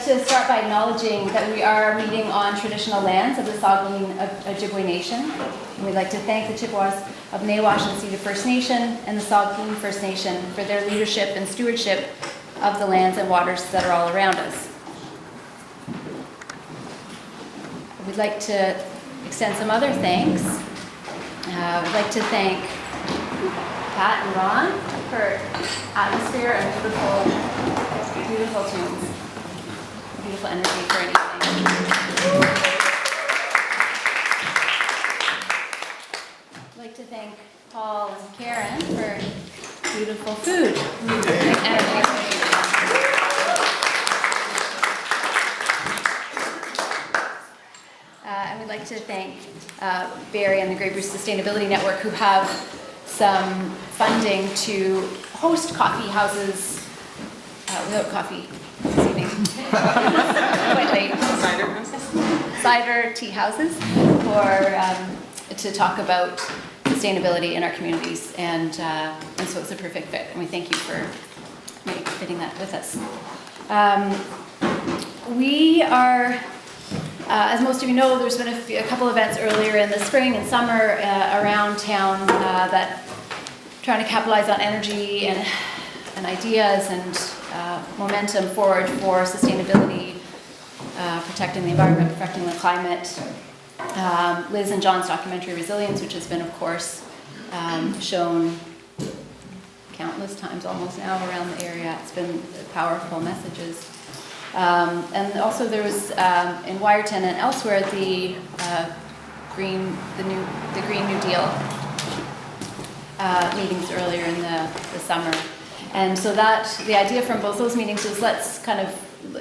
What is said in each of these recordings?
to start by acknowledging that we are meeting on traditional lands of the Saugeen Ojibwe Nation. And we'd like to thank the Chippewas of Nawash and Cedar First Nation and the Saugeen First Nation for their leadership and stewardship of the lands and waters that are all around us. We'd like to extend some other thanks. We'd like to thank Pat and Ron for atmosphere and beautiful tunes, beautiful energy for anything. I'd like to thank Paul and Karen for beautiful food. And we'd like to thank Barry and the Grey Bruce Sustainability Network, who have some funding to host coffee houses without coffee this evening. Quite late. Cider tea houses to talk about sustainability in our communities, and so it's a perfect fit, and we thank you for fitting that with us. We are, as most of you know, there's been a couple events earlier in the spring and summer around town that trying to capitalize on energy and ideas and momentum forward for sustainability, protecting the environment, protecting the climate. Liz and John's documentary Resilience, which has been, of course, shown countless times almost now around the area. It's been powerful messages. And also there was in Wiarton and elsewhere the Green New Deal meetings earlier in the summer. And so the idea from both those meetings is let's kind of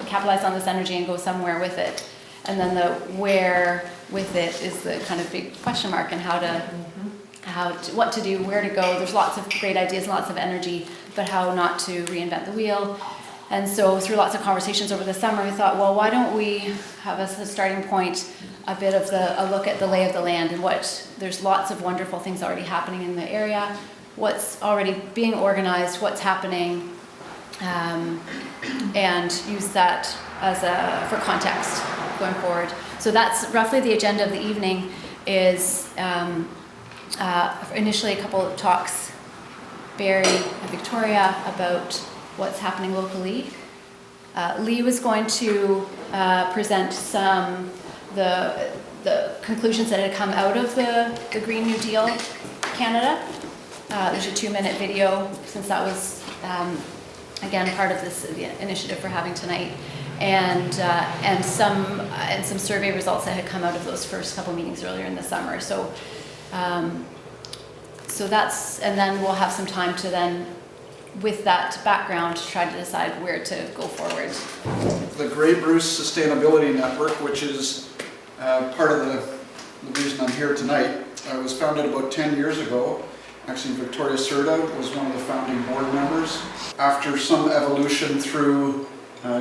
capitalize on this energy and go somewhere with it. And then the where with it is the kind of big question mark, and what to do, where to go. There's lots of great ideas and lots of energy, but how not to reinvent the wheel. And so through lots of conversations over the summer, we thought, well, why don't we have as a starting point a bit of a look at the lay of the land and there's lots of wonderful things already happening in the area, what's already being organized, what's happening, and use that for context going forward. So that's roughly the agenda of the evening. Is initially a couple of talks, Barry and Victoria, about what's happening locally. Lee was going to present the conclusions that had come out of the Green New Deal Canada. There's a 2-minute video, since that was again part of this initiative we're having tonight, and some survey results that had come out of those first couple meetings earlier in the summer. So that's, and then we'll have some time to then, with that background, to try to decide where to go forward. The Grey Bruce Sustainability Network, which is part of the reason I'm here tonight, was founded about 10 years ago. Actually, Victoria Serta was one of the founding board members. After some evolution through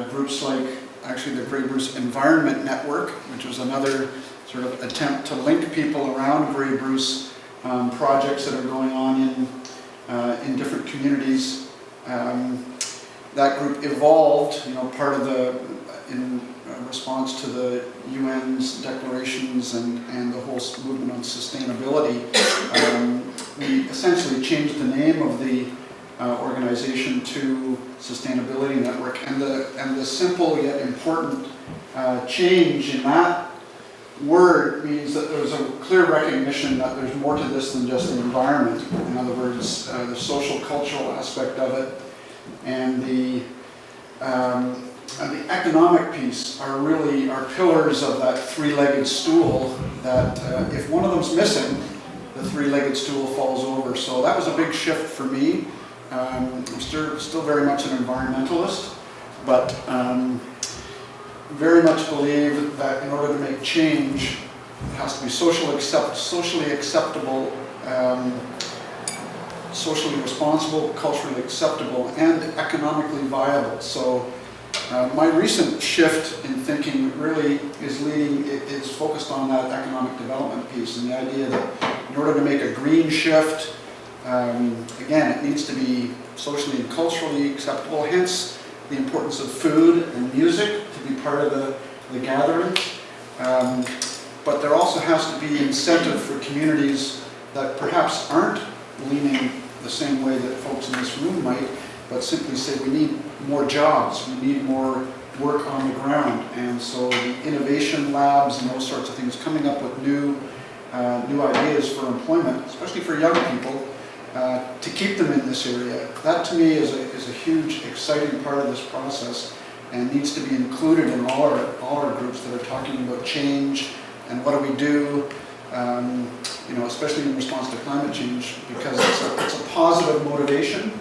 groups like actually the Grey Bruce Environment Network, which was another sort of attempt to link people around Grey Bruce projects that are going on in different communities. That group evolved, part of in response to the UN's declarations and the whole movement on sustainability. We essentially changed the name of the organization to Sustainability Network, and the simple yet important change in that word means that there's a clear recognition that there's more to this than just the environment. In other words, the social cultural aspect of it and the economic piece are really pillars of that three-legged stool that if one of them's missing, the three-legged stool falls over. So that was a big shift for me. I'm still very much an environmentalist, but very much believe that in order to make change, it has to be socially acceptable, socially responsible, culturally acceptable, and economically viable. So my recent shift in thinking really is focused on that economic development piece, and the idea that in order to make a green shift, again, it needs to be socially and culturally acceptable, hence the importance of food and music to be part of the gatherings. But there also has to be incentive for communities that perhaps aren't leaning the same way that folks in this room might, but simply say we need more jobs, we need more work on the ground. And so the innovation labs and those sorts of things, coming up with new ideas for employment, especially for young people, to keep them in this area. That to me is a huge, exciting part of this process and needs to be included in all our groups that are talking about change and what do we do, especially in response to climate change, because it's a positive motivation,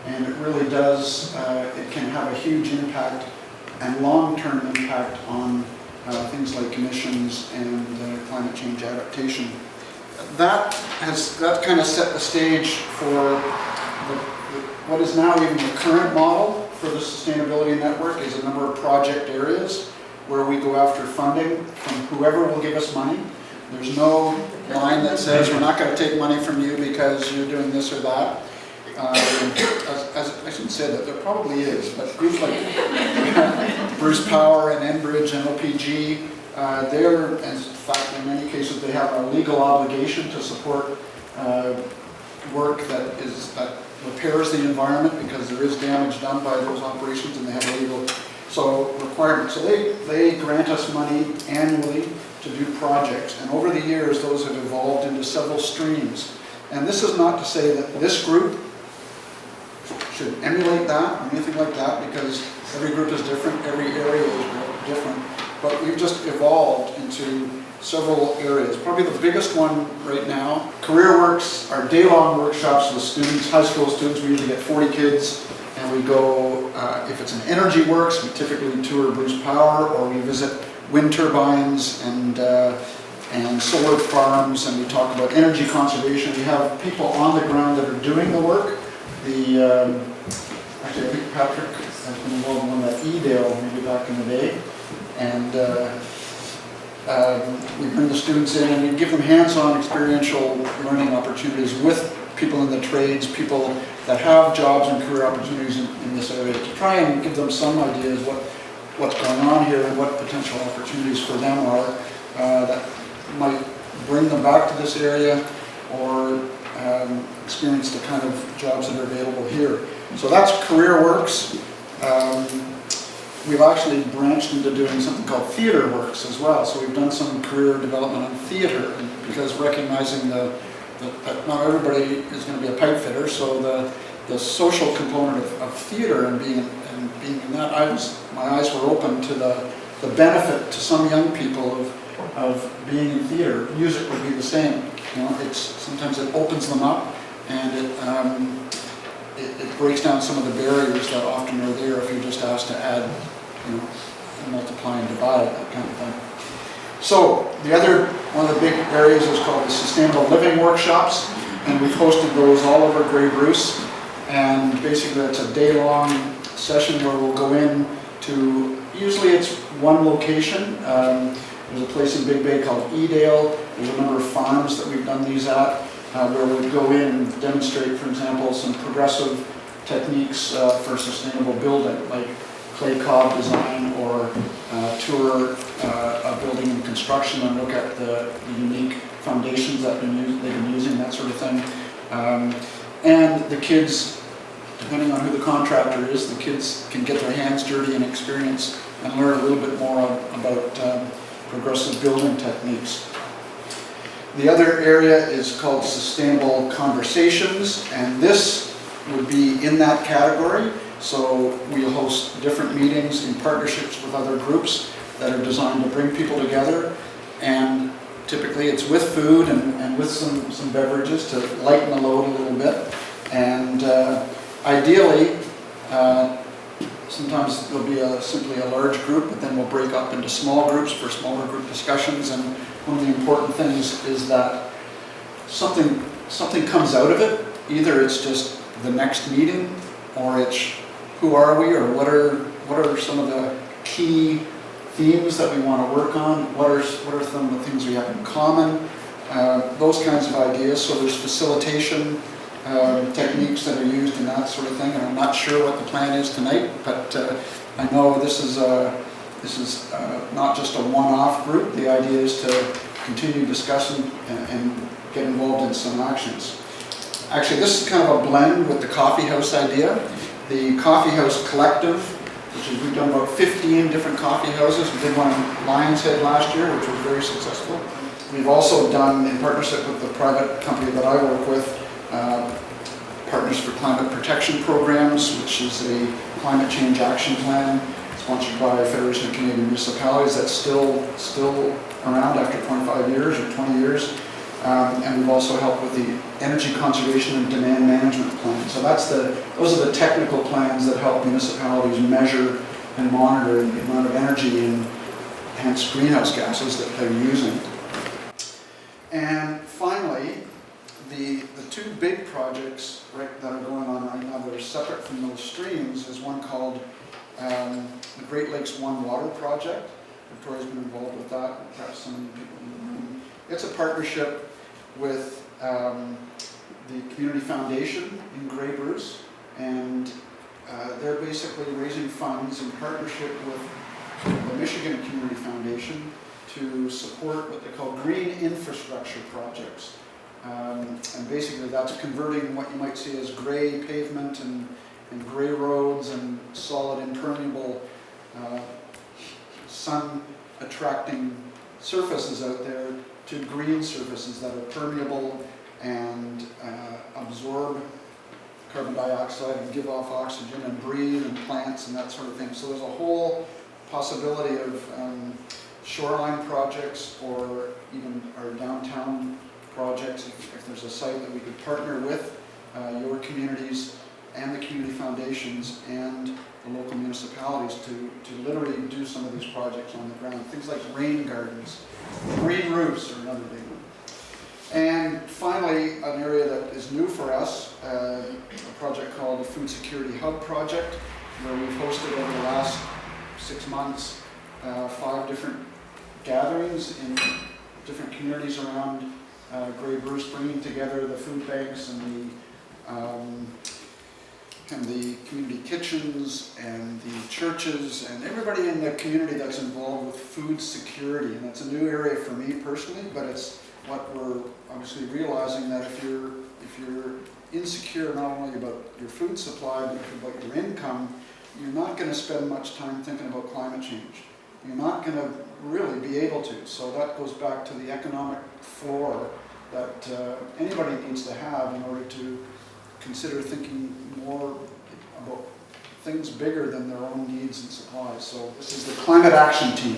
and it really does, it can have a huge impact and long-term impact on things like emissions and climate change adaptation. That kind of set the stage for what is now even the current model for the Sustainability Network is a number of project areas where we go after funding from whoever will give us money. There's no line that says we're not going to take money from you because you're doing this or that. As I shouldn't say that, there probably is, but groups like Bruce Power and Enbridge and OPG, in fact, in many cases, they have a legal obligation to support work that repairs the environment because there is damage done by those operations, and they have a legal requirements. So they grant us money annually to do projects, and over the years, those have evolved into several streams. And this is not to say that this group should emulate that or anything like that, because every group is different, every area is different. But we've just evolved into several areas. Probably the biggest one right now, CareerWorks, our day-long workshops with students, high school students. We usually get 40 kids, and we go, if it's an energy works, we typically tour Bruce Power, or we visit wind turbines and solar farms, and we talk about energy conservation. We have people on the ground that are doing the work. Actually, I think Patrick has been involved in one of that EDALE maybe back in the day. And we bring the students in and we give them hands-on experiential learning opportunities with people in the trades, people that have jobs and career opportunities in this area, to try and give them some ideas what's going on here and what potential opportunities for them are that might bring them back to this area or experience the kind of jobs that are available here. So that's CareerWorks. We've actually branched into doing something called TheatreWorks as well. So we've done some career development on theatre, because recognizing that not everybody is going to be a pipe fitter, so the social component of theatre and being in that, my eyes were open to the benefit to some young people of being in theatre. Music would be the same. Sometimes it opens them up, and it breaks down some of the barriers that often are there if you're just asked to add, multiply and divide, that kind of thing. So one of the big areas is called the Sustainable Living Workshops, and we've hosted those all over Grey Bruce. And basically it's a day-long session where we'll go in to, usually it's one location. There's a place in Big Bay called EDALE. There's a number of farms that we've done these at, where we'll go in and demonstrate, for example, some progressive techniques for sustainable building, like clay cob design, or tour a building and construction and look at the unique foundations that they've been using, that sort of thing. And the kids, depending on who the contractor is, the kids can get their hands dirty and experience and learn a little bit more about progressive building techniques. The other area is called Sustainable Conversations, and this would be in that category. So we'll host different meetings in partnerships with other groups that are designed to bring people together, and typically it's with food and with some beverages to lighten the load a little bit. And ideally, sometimes there'll be simply a large group, but then we'll break up into small groups for smaller group discussions. And one of the important things is that something comes out of it. Either it's just the next meeting, or it's who are we, or what are some of the key themes that we want to work on, what are some of the things we have in common, those kinds of ideas. So there's facilitation techniques that are used in that sort of thing, and I'm not sure what the plan is tonight, but I know this is This is not just a one-off group. The idea is to continue discussing and get involved in some actions. Actually, this is kind of a blend with the Coffeehouse idea. The Coffeehouse Collective, which is, we've done about 15 different coffee houses. We did one in Lions Head last year, which was very successful. We've also done, in partnership with the private company that I work with, Partners for Climate Protection Programs, which is a climate change action plan sponsored by a Federation of Canadian Municipalities that's still around after 25 years or 20 years. And we've also helped with the energy conservation and demand management plan. So those are the technical plans that help municipalities measure and monitor the amount of energy and hence greenhouse gases that they're using. And finally, the two big projects that are going on right now that are separate from those streams is one called the Great Lakes One Water Project. Victoria's been involved with that, perhaps some people in the room. It's a partnership with the Community Foundation in Grey Bruce, and they're basically raising funds in partnership with the Michigan Community Foundation to support what they call green infrastructure projects. And basically that's converting what you might see as gray pavement and gray roads and solid impermeable sun attracting surfaces out there to green surfaces that are permeable and absorb carbon dioxide and give off oxygen and breathe and plants and that sort of thing. So there's a whole possibility of shoreline projects or even our downtown projects, if there's a site that we could partner with your communities and the community foundations and the local municipalities to literally do some of these projects on the ground. Things like rain gardens, green roofs are another big one. And finally, an area that is new for us, a project called the Food Security Hub Project, where we've hosted over the last 6 months 5 different gatherings in different communities around Grey Bruce, bringing together the food banks and the community kitchens and the churches and everybody in the community that's involved with food security. And it's a new area for me personally, but it's what we're obviously realizing, that if you're insecure not only about your food supply but about your income, you're not going to spend much time thinking about climate change. You're not going to really be able to. So that goes back to the economic floor that anybody needs to have in order to consider thinking more about things bigger than their own needs and supplies. So this is the Climate Action Team.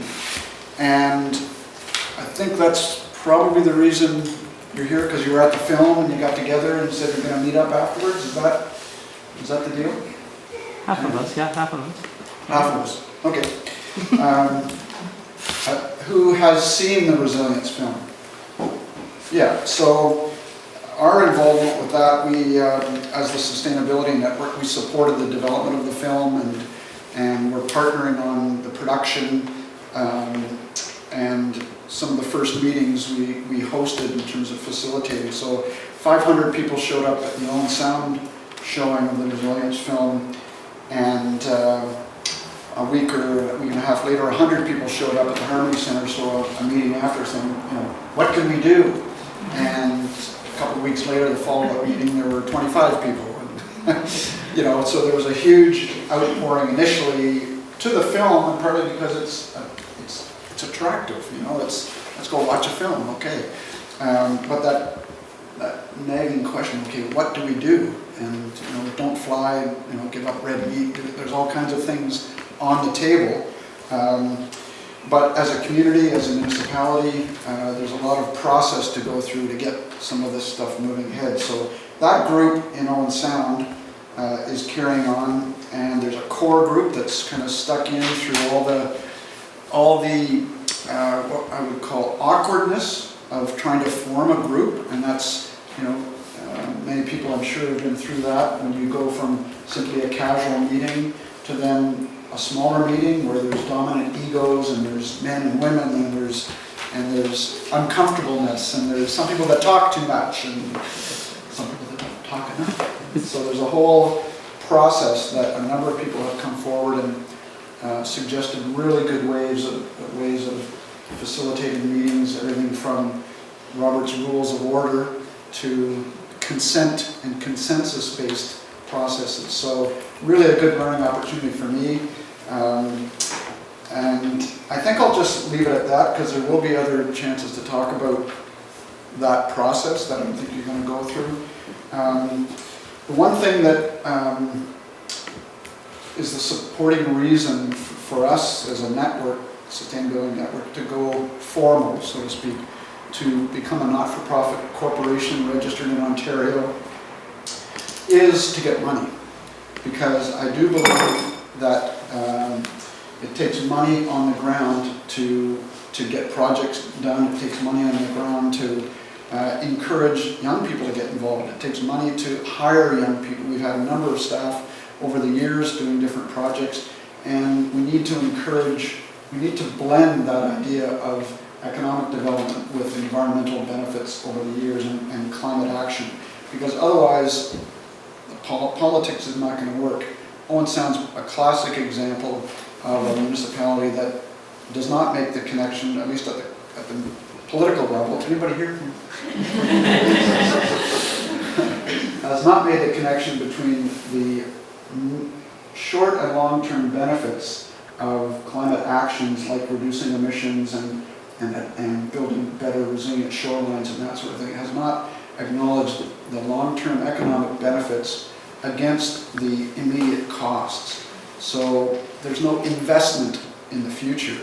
And I think that's probably the reason you're here, because you were at the film and you got together and said you're going to meet up afterwards. Is that the deal? Half of us, yeah, half of us. Half of us, okay. Who has seen the Resilience film? Yeah, so our involvement with that, we, as the Sustainability Network, we supported the development of the film and we're partnering on the production and some of the first meetings we hosted in terms of facilitating. So 500 people showed up at the Owen Sound showing of the Resilience film, and a week and a half later, 100 people showed up at the Harmony Center, so a meeting after saying, what can we do? And a couple of weeks later, the follow-up meeting, there were 25 people. So there was a huge outpouring initially to the film, and partly because it's attractive. Let's go watch a film, okay. But that nagging question, okay, what do we do? And don't fly, give up red meat. There's all kinds of things on the table. But as a community, as a municipality, there's a lot of process to go through to get some of this stuff moving ahead. So that group in Owen Sound is carrying on, and there's a core group that's kind of stuck in through all the what I would call awkwardness of trying to form a group, and that's many people I'm sure have been through that, when you go from simply a casual meeting to then a smaller meeting where there's dominant egos and there's men and women and there's uncomfortableness and there's some people that talk too much and some people that don't talk enough. So there's a whole process that a number of people have come forward suggested really good ways of facilitating meetings, everything from Robert's Rules of Order to consent and consensus-based processes. So really a good learning opportunity for me. And I think I'll just leave it at that because there will be other chances to talk about that process that I think you're going to go through. The one thing that is the supporting reason for us as a network, sustainability network, to go formal, so to speak, to become a not-for-profit corporation registered in Ontario, is to get money. Because I do believe that it takes money on the ground to get projects done. It takes money on the ground to encourage young people to get involved. It takes money to hire young people. We've had a number of staff over the years doing different projects, and we need to blend that idea of economic development with environmental benefits over the years and climate action, because otherwise politics is not going to work. Owen Sound's a classic example of a municipality that does not make the connection, at least at the political level. Anybody here? Has not made the connection between the short and long-term benefits of climate actions like reducing emissions and building better resilient shorelines and that sort of thing. It has not acknowledged the long-term economic benefits against the immediate costs. So there's no investment in the future.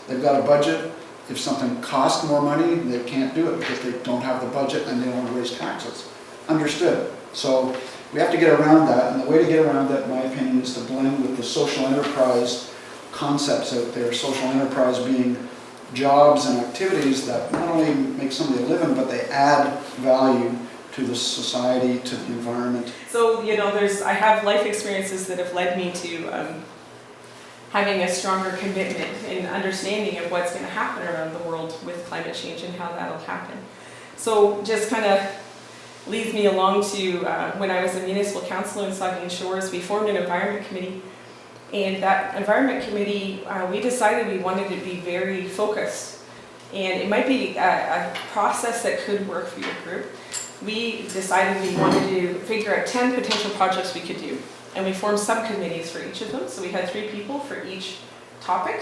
They've got a budget. If something costs more money, they can't do it because they don't have the budget and they don't want to raise taxes. Understood. So we have to get around that, and the way to get around that, in my opinion, is to blend with the social enterprise concepts out there. Social enterprise being jobs and activities that not only make somebody a living, but they add value to the society, to the environment. So, I have life experiences that have led me to having a stronger commitment and understanding of what's going to happen around the world with climate change and how that'll happen. So just kind of leads me along to when I was a municipal councillor in Saugeen Shores, we formed an environment committee. And that environment committee, we decided we wanted to be very focused. And it might be a process that could work for your group. We decided we wanted to figure out 10 potential projects we could do. And we formed subcommittees for each of them. So we had 3 people for each topic.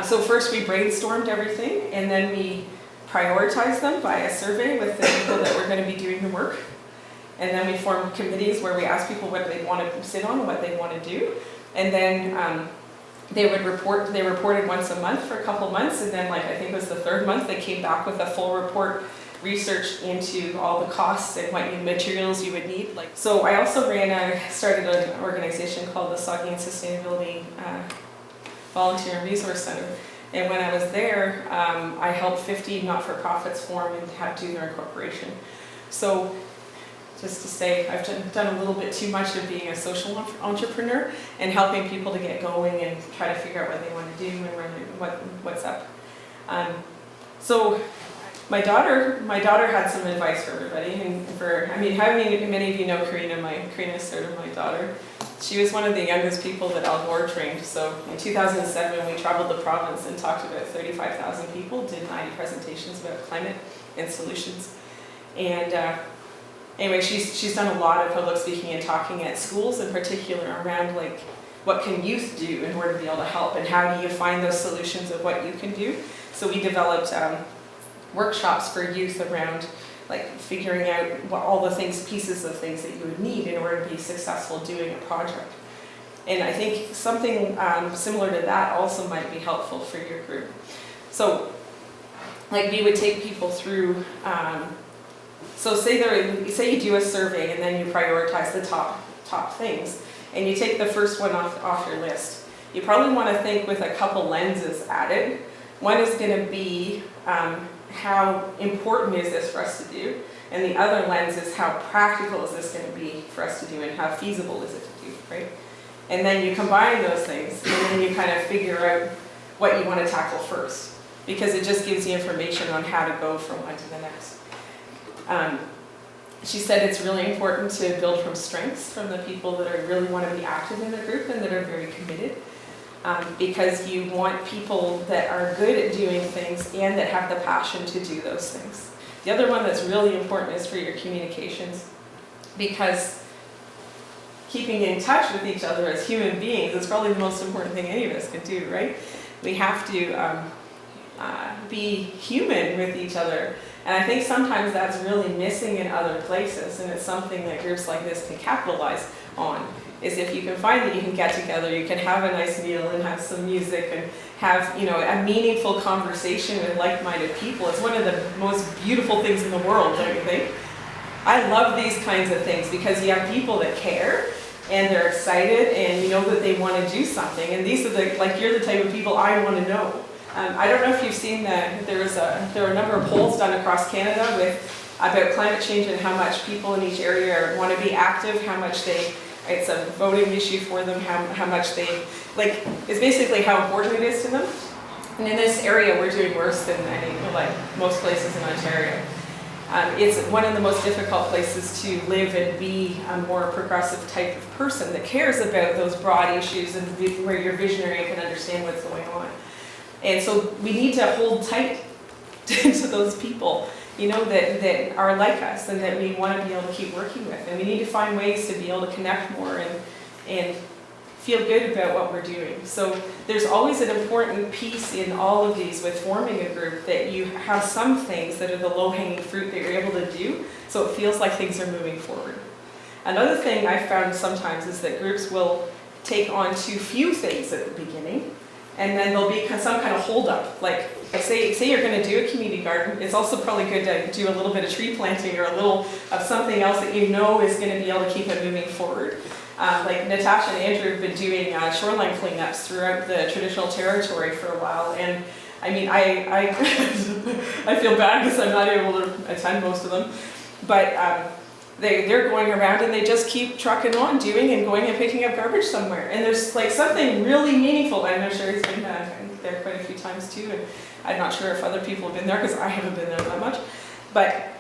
So first we brainstormed everything, and then we prioritized them by a survey with the people that were going to be doing the work. And then we formed committees where we asked people what they wanted to sit on and what they want to do. And then they reported once a month for a couple months, and then I think it was the 3rd month, they came back with a full report research into all the costs and what materials you would need. So I also started an organization called the Saugeen Sustainability Volunteer and Resource Center. And when I was there, I helped 50 not-for-profits form and do their incorporation. So just to say, I've done a little bit too much of being a social entrepreneur and helping people to get going and try to figure out what they want to do and what's up. So my daughter had some advice for everybody, and how many of you know Karina? Karina's sort of my daughter. She was one of the youngest people that Al Gore trained. So in 2007, we traveled the province and talked to about 35,000 people, did 90 presentations about climate and solutions. And anyway, she's done a lot of public speaking and talking at schools in particular around what can youth do in order to be able to help, and how do you find those solutions of what you can do. So we developed workshops for youth around figuring out all the pieces of things that you would need in order to be successful doing a project. And I think something similar to that also might be helpful for your group. So we would take people through, so say you do a survey and then you prioritize the top things, and you take the first one off your list. You probably want to think with a couple lenses at it. One is going to be how important is this for us to do? And the other lens is how practical is this going to be for us to do, and how feasible is it to do, right? And then you combine those things, and then you kind of figure out what you want to tackle first, because it just gives you information on how to go from one to the next. She said it's really important to build from strengths, from the people that really want to be active in the group and that are very committed. because you want people that are good at doing things and that have the passion to do those things. The other one that's really important is for your communications, because keeping in touch with each other as human beings is probably the most important thing any of us can do, right? We have to be human with each other. And I think sometimes that's really missing in other places, and it's something that groups like this can capitalize on, is if you can find that you can get together, you can have a nice meal and have some music and have, you know, a meaningful conversation with like-minded people. It's one of the most beautiful things in the world, don't you think? I love these kinds of things because you have people that care and they're excited and you know that they want to do something. And these are you're the type of people I want to know. I don't know if you've seen that there are a number of polls done across Canada about climate change and how much people in each area want to be active, how much it's a voting issue for them, how much it's basically how important it is to them. And in this area, we're doing worse than most places in Ontario. It's one of the most difficult places to live and be a more progressive type of person that cares about those broad issues and where you're visionary and can understand what's going on. And so we need to hold tight to those people, you know, that are like us and that we want to be able to keep working with. And we need to find ways to be able to connect more and feel good about what we're doing. So there's always an important piece in all of these with forming a group, that you have some things that are the low-hanging fruit that you're able to do, so it feels like things are moving forward. Another thing I've found sometimes is that groups will take on too few things at the beginning, and then there'll be some kind of hold-up. Like, say you're going to do a community garden, it's also probably good to do a little bit of tree planting or a little of something else that you know is going to be able to keep it moving forward. Like Natasha and Andrew have been doing shoreline cleanups throughout the traditional territory for a while, and I mean, I feel bad because I'm not able to attend most of them, but they're going around and they just keep trucking on, doing and going and picking up garbage somewhere, and there's like something really meaningful. I'm sure he's been there quite a few times too, and I'm not sure if other people have been there because I haven't been there that much, but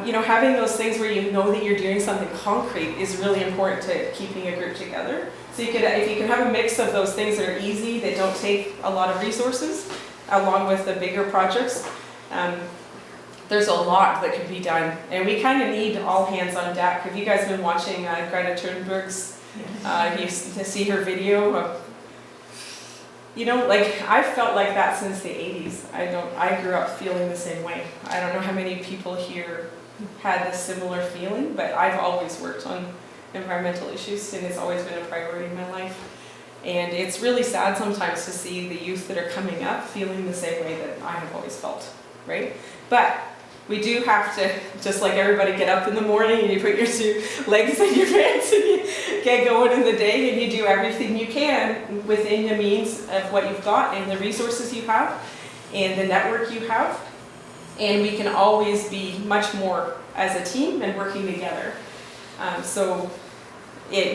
you know, having those things where you know that you're doing something concrete is really important to keeping a group together. So if you can have a mix of those things that are easy, that don't take a lot of resources, along with the bigger projects, there's a lot that could be done. And we kind of need all hands on deck. Have you guys been watching Greta Thunberg's, you see her video? You know, like, I've felt like that since the 80s. I grew up feeling the same way. I don't know how many people here had this similar feeling, but I've always worked on environmental issues and it's always been a priority in my life. And it's really sad sometimes to see the youth that are coming up feeling the same way that I have always felt, right? But we do have to, just like everybody, get up in the morning and you put your two legs in your pants and you get going in the day and you do everything you can within the means of what you've got and the resources you have and the network you have. And we can always be much more as a team and working together.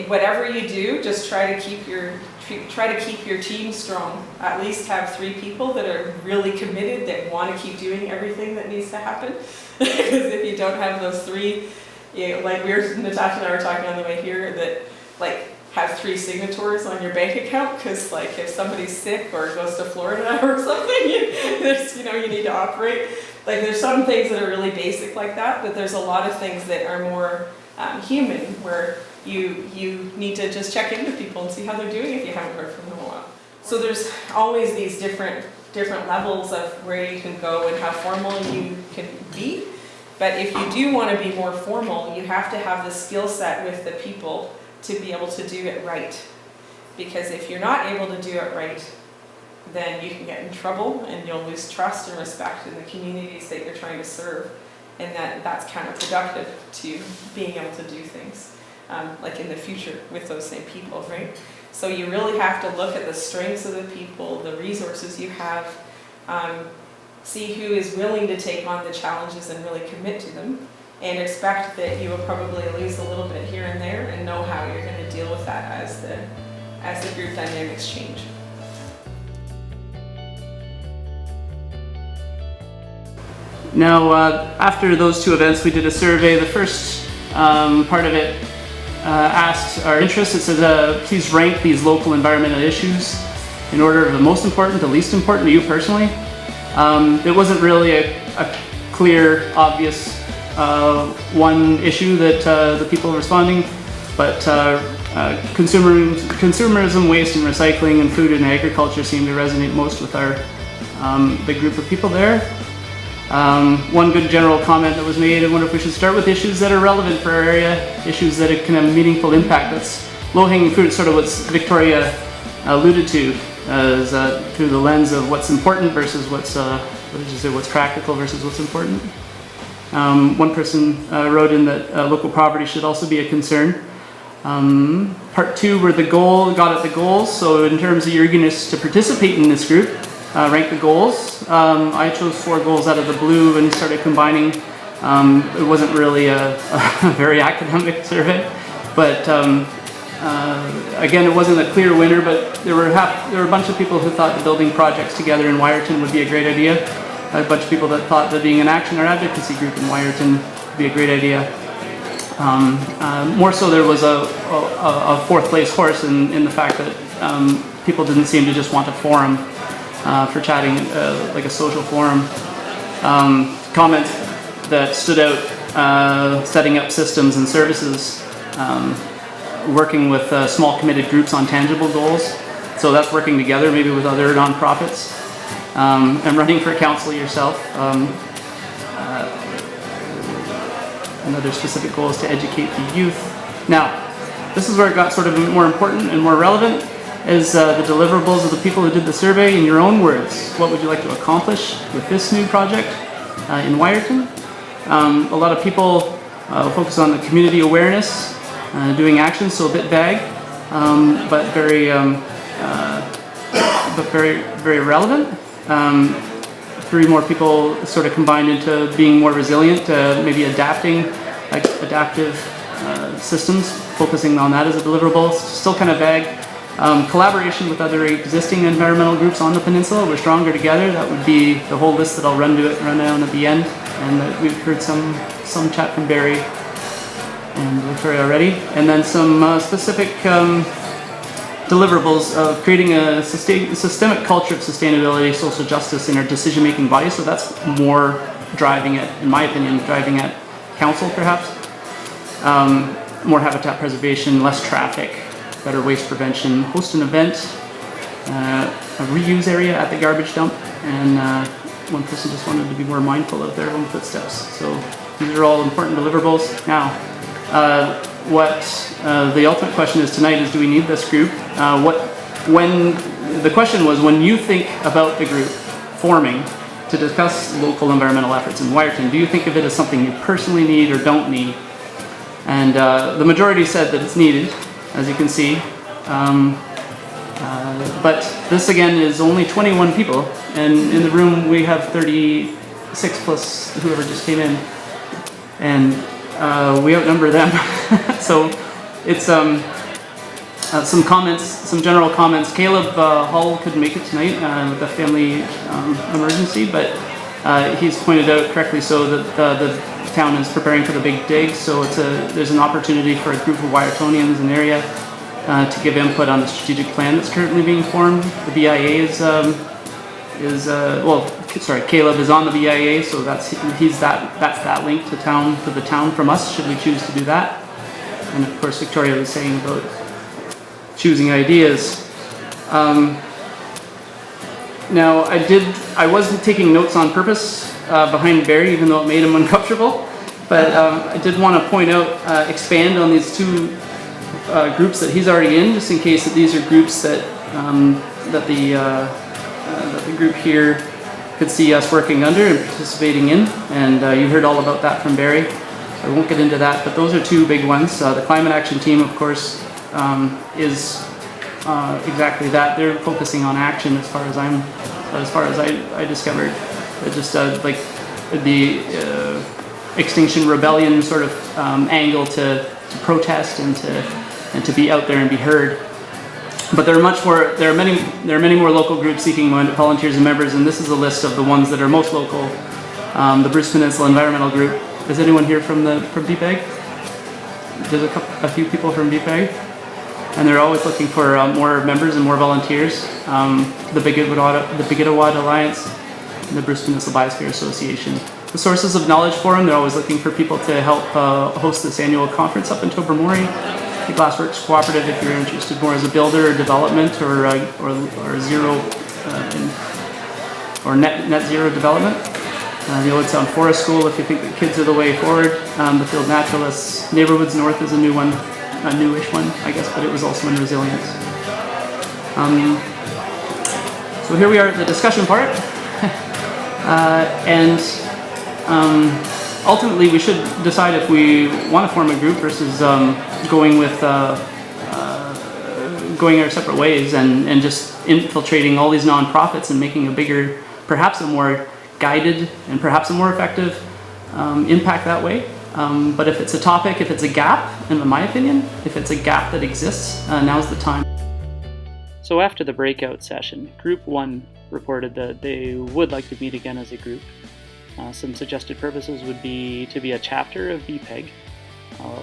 Whatever you do, just try to keep your team strong. At least have 3 people that are really committed, that want to keep doing everything that needs to happen. Because if you don't have those 3, like Natasha and I were talking on the way here, that like have 3 signatories on your bank account, because like if somebody's sick or goes to Florida or something, you need to operate. Like there's some things that are really basic like that, but there's a lot of things that are more human, where you need to just check in with people and see how they're doing if you haven't heard from them in a while. So there's always these different levels of where you can go and how formal you can be. But if you do want to be more formal, you have to have the skill set with the people to be able to do it right. Because if you're not able to do it right, then you can get in trouble and you'll lose trust and respect in the communities that you're trying to serve. And that's counterproductive to being able to do things like in the future with those same people, right? So you really have to look at the strengths of the people, the resources you have, see who is willing to take on the challenges and really commit to them, and expect that you will probably lose a little bit here and there, and know how you're going to deal with that as the group dynamics change. Now, after those 2 events, we did a survey. The first part of it asked our interests. It says, please rank these local environmental issues. in order of the most important to least important to you personally. It wasn't really a clear, obvious one issue that the people responding, but consumerism, waste and recycling, and food and agriculture seem to resonate most with our big group of people there. One good general comment that was made, I wonder if we should start with issues that are relevant for our area, issues that can have meaningful impact. That's low-hanging fruit, sort of what Victoria alluded to, as through the lens of what's important versus what's practical versus what's important. One person wrote in that local poverty should also be a concern. Part 2 were got at the goals. So in terms of your eagerness to participate in this group, rank the goals. I chose 4 goals out of the blue and started combining. It wasn't really a very academic survey, but again, it wasn't a clear winner, but there were a bunch of people who thought that building projects together in Wiarton would be a great idea. A bunch of people that thought that being an action or advocacy group in Wiarton would be a great idea. More so, there was a 4th place horse in the fact that people didn't seem to just want a forum for chatting, like a social forum. Comments that stood out, setting up systems and services, working with small committed groups on tangible goals. So that's working together maybe with other nonprofits. And running for council yourself. Another specific goal is to educate the youth. Now, this is where it got sort of more important and more relevant, is the deliverables of the people who did the survey in your own words. What would you like to accomplish with this new project in Wiarton? A lot of people focus on the community awareness, doing actions, so a bit vague, but very relevant. 3 more people sort of combined into being more resilient, maybe adapting, like adaptive systems, focusing on that as a deliverable. Still kind of vague. Collaboration with other existing environmental groups on the peninsula. We're stronger together. That would be the whole list that I'll run down at the end. And we've heard some chat from Barry and Victoria already. And then some specific deliverables of creating a systemic culture of sustainability, social justice in our decision-making body. So that's more driving it, in my opinion, driving at council perhaps. More habitat preservation, less traffic, better waste prevention, host an event, a reuse area at the garbage dump, and one person just wanted to be more mindful of their own footsteps. So these are all important deliverables. Now, what the ultimate question is tonight is, do we need this group? The question was, when you think about the group forming to discuss local environmental efforts in Wiarton, do you think of it as something you personally need or don't need? And the majority said that it's needed, as you can see. But this again is only 21 people, and in the room we have 36 plus whoever just came in, and we outnumber them. So it's some comments, some general comments. Caleb Hull couldn't make it tonight with a family emergency, but he's pointed out correctly so that the town is preparing for the big dig. So there's an opportunity for a group of Wiartonians in the area to give input on the strategic plan that's currently being formed. The BIA Caleb is on the BIA, so that's that link to the town from us, should we choose to do that. And of course, Victoria was saying about choosing ideas. Now, I wasn't taking notes on purpose behind Barry, even though it made him uncomfortable. But I did want to point out, expand on these 2 groups that he's already in, just in case that these are groups that the group here could see us working under and participating in. And you heard all about that from Barry. I won't get into that, but those are 2 big ones. The Climate Action Team, of course, is exactly that. They're focusing on action, as far as I discovered. It just like the Extinction Rebellion sort of angle to protest and to be out there and be heard. But there are many more local groups seeking volunteers and members, and this is a list of the ones that are most local. The Bruce Peninsula Environmental Group. Is anyone here from DPEG? There's a few people from DPEG. and they're always looking for more members and more volunteers. The Bigitawad Alliance, and the Bruce Peninsula Biosphere Association. The Sources of Knowledge Forum, they're always looking for people to help host this annual conference up in Tobermory. The Glassworks Cooperative, if you're interested more as a builder or development or zero or net zero development. The Old Sound Forest School, if you think that kids are the way forward. The Field Naturalists. Neighborhoods North is a new one, a newish one, I guess, but it was also in resilience. So here we are at the discussion part. Ultimately, we should decide if we want to form a group versus going our separate ways and just infiltrating all these nonprofits and making a bigger, perhaps a more guided and perhaps a more effective impact that way. But if it's a topic, if it's a gap, and in my opinion, if it's a gap that exists, now's the time. So after the breakout session, Group 1 reported that they would like to meet again as a group. Some suggested purposes would be to be a chapter of BPEG,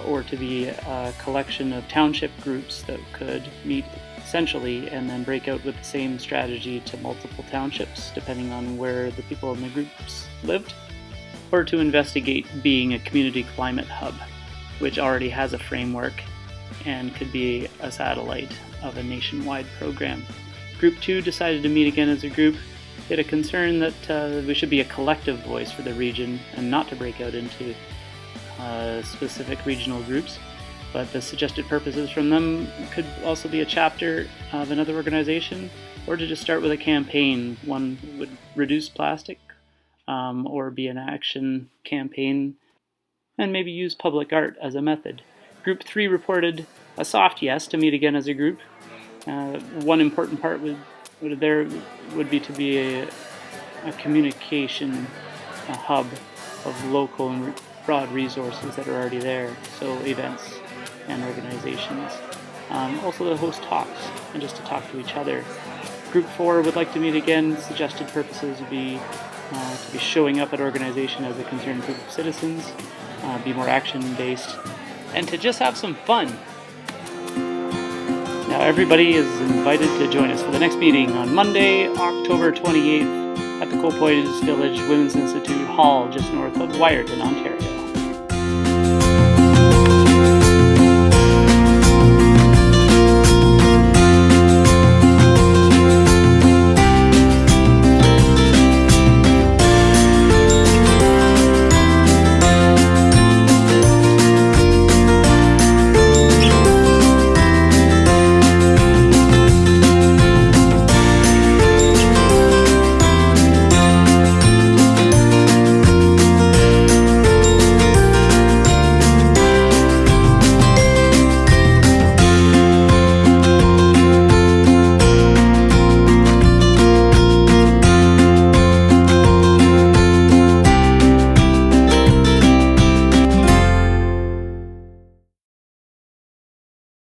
or to be a collection of township groups that could meet centrally and then break out with the same strategy to multiple townships, depending on where the people in the groups lived, or to investigate being a community climate hub, which already has a framework and could be a satellite of a nationwide program. Group 2 decided to meet again as a group. They had a concern that we should be a collective voice for the region and not to break out into specific regional groups. But the suggested purposes from them could also be a chapter of another organization, or to just start with a campaign. One would reduce plastic, or be an action campaign, and maybe use public art as a method. Group 3 reported a soft yes to meet again as a group. One important part would be to be a communication hub of local and broad resources that are already there, so events and organizations. Also to host talks and just to talk to each other. Group 4 would like to meet again. Suggested purposes would be to be showing up at organization as a concerned group of citizens, be more action-based, and to just have some fun. Now everybody is invited to join us for the next meeting on Monday, October 28th at the Colpoys Village Women's Institute Hall just north of Wiarton, Ontario.